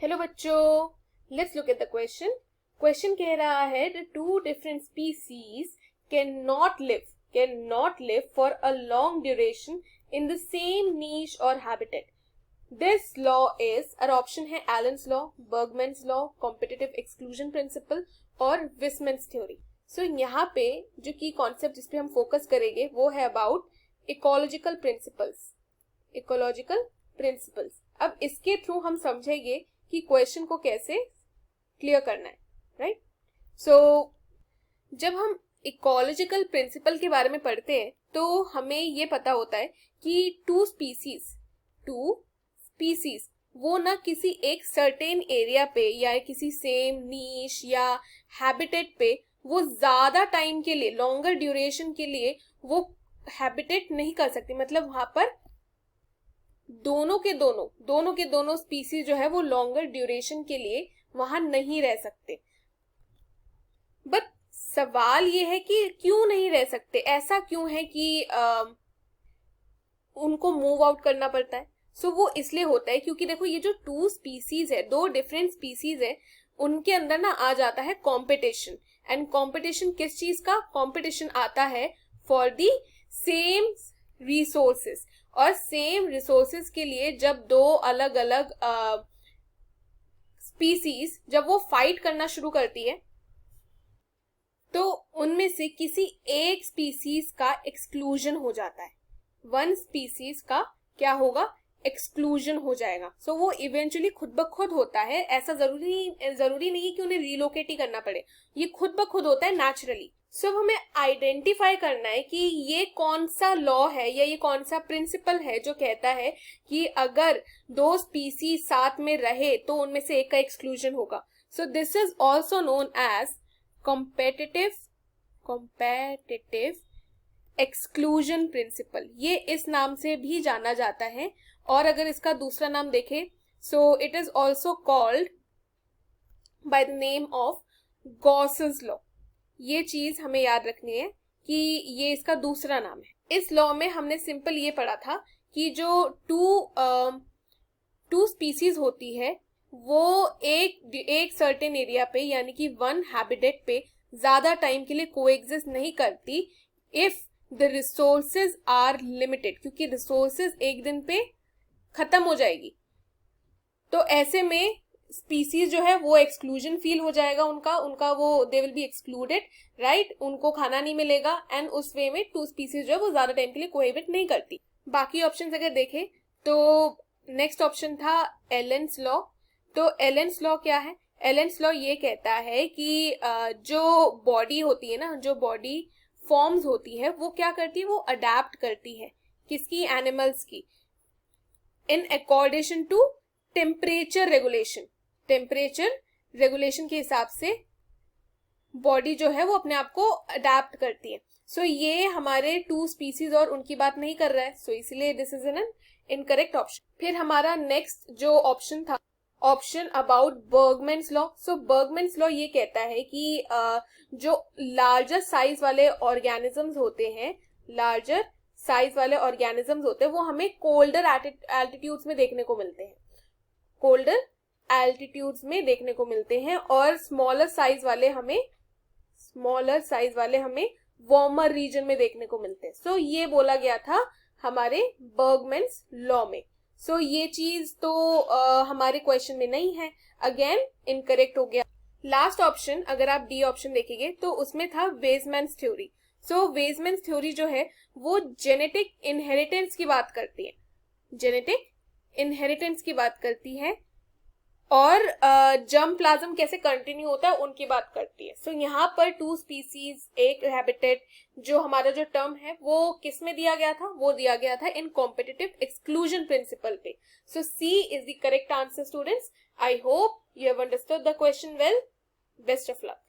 Hello बच्चों, let's look at the question. Question कह रहा है the two different species can not live for a long duration in the same niche और habitat. This law is, और option है Allen's law, Bergmann's law, competitive exclusion principle और Weismann's theory. सो यहाँ पे जो की कॉन्सेप्ट जिस पे हम फोकस करेंगे वो है अबाउट इकोलॉजिकल प्रिंसिपल्स। अब इसके थ्रू हम समझेंगे कि क्वेश्चन को कैसे क्लियर करना है, राइट? सो जब हम इकोलॉजिकल प्रिंसिपल के बारे में पढ़ते हैं तो हमें ये पता होता है कि टू स्पीसीज वो ना किसी एक सर्टेन एरिया पे या किसी सेम नीश या हैबिटेट पे वो ज्यादा टाइम के लिए, लॉन्गर ड्यूरेशन के लिए वो हैबिटेट नहीं कर सकती। मतलब वहां पर दोनों के दोनों स्पीसीज जो है वो लॉन्गर ड्यूरेशन के लिए वहां नहीं रह सकते। बट सवाल ये है कि क्यों नहीं रह सकते, ऐसा क्यों है कि उनको मूव आउट करना पड़ता है? सो वो इसलिए होता है क्योंकि देखो ये जो टू स्पीसीज है, दो डिफरेंट स्पीसीज है, उनके अंदर ना आ जाता है कंपटीशन। एंड कंपटीशन किस चीज का? कंपटीशन आता है फॉर दी सेम रिसोर्सेस। और सेम रिसोर्सेस के लिए जब दो अलग अलग स्पीसीज जब वो फाइट करना शुरू करती है तो उनमें से किसी एक स्पीसीज का एक्सक्लूजन हो जाता है। वन स्पीसीज का क्या होगा? एक्सक्लूजन हो जाएगा। सो वो इवेंचुअली खुद ब खुद होता है। ऐसा जरूरी नहीं है कि उन्हें रिलोकेट ही करना पड़े, ये खुद ब खुद होता है नेचुरली। सो हमें आइडेंटिफाई करना है कि ये कौन सा लॉ है या ये कौन सा प्रिंसिपल है जो कहता है कि अगर दो स्पीसीज साथ में रहे तो उनमें से एक का एक्सक्लूजन होगा। So this is also known as competitive exclusion principle. ये इस नाम से भी जाना जाता है। और अगर इसका दूसरा नाम देखें so it is also called by the name of Gauss's law. ये चीज हमें याद रखनी है कि ये इसका दूसरा नाम है। इस लॉ में हमने सिंपल ये पढ़ा था कि जो टू स्पीसीज होती है वो एक सर्टेन एरिया पे यानी कि वन हैबिटेट पे ज्यादा टाइम के लिए कोएग्जिस्ट नहीं करती if the resources are limited, क्योंकि रिसोर्सेज एक दिन पे खत्म हो जाएगी। तो ऐसे में स्पीसीज जो है वो एक्सक्लूजन फील हो जाएगा, उनका वो they will be excluded, right? उनको खाना नहीं मिलेगा एंड उस वे में टू स्पीसीज जो है वो ज्यादा टाइम के लिए कोहेबिट नहीं करती। बाकी ऑप्शंस अगर देखें तो नेक्स्ट ऑप्शन था एलेन्स लॉ। तो एलेन्स लॉ क्या है? एलेन्स लॉ ये कहता है कि जो बॉडी होती है ना, जो बॉडी फॉर्म्स होती है वो क्या करती है? वो अडेप्ट करती है। किसकी? एनिमल्स की। In according to temperature regulation के हिसाब से बॉडी जो है वो अपने आप को अडेप्ट करती है। सो ये हमारे टू स्पीसीज और उनकी बात नहीं कर रहा है, सो इसलिए this is an incorrect option. फिर हमारा नेक्स्ट जो ऑप्शन था, option about Bergmann's law. So Bergmann's law ये कहता है कि जो लार्जर साइज वाले ऑर्गेनिजम्स होते हैं वो हमें कोल्डर एल्टीट्यूड्स में देखने को मिलते हैं और स्मॉलर साइज वाले हमें वार्मर रीजन में देखने को मिलते हैं। सो ये बोला गया था हमारे बर्गमैन्स लॉ में। सो ये चीज तो हमारे क्वेश्चन में नहीं है, अगेन इनकरेक्ट हो गया। लास्ट ऑप्शन अगर आप डी ऑप्शन देखेंगे तो उसमें था वेजमैन्स थ्योरी। सो वेजमैन्स थ्योरी जो है वो जेनेटिक इनहेरिटेंस की बात करती है और जर्मप्लाज्म कैसे कंटिन्यू होता है उनकी बात करती है। सो यहाँ पर टू स्पीसीज एक हैबिटेट जो हमारा जो टर्म है वो किस में दिया गया था? वो दिया गया था इन कॉम्पिटिटिव एक्सक्लूजन प्रिंसिपल पे। So C is the correct answer students. I hope you have understood the question well. Best of luck.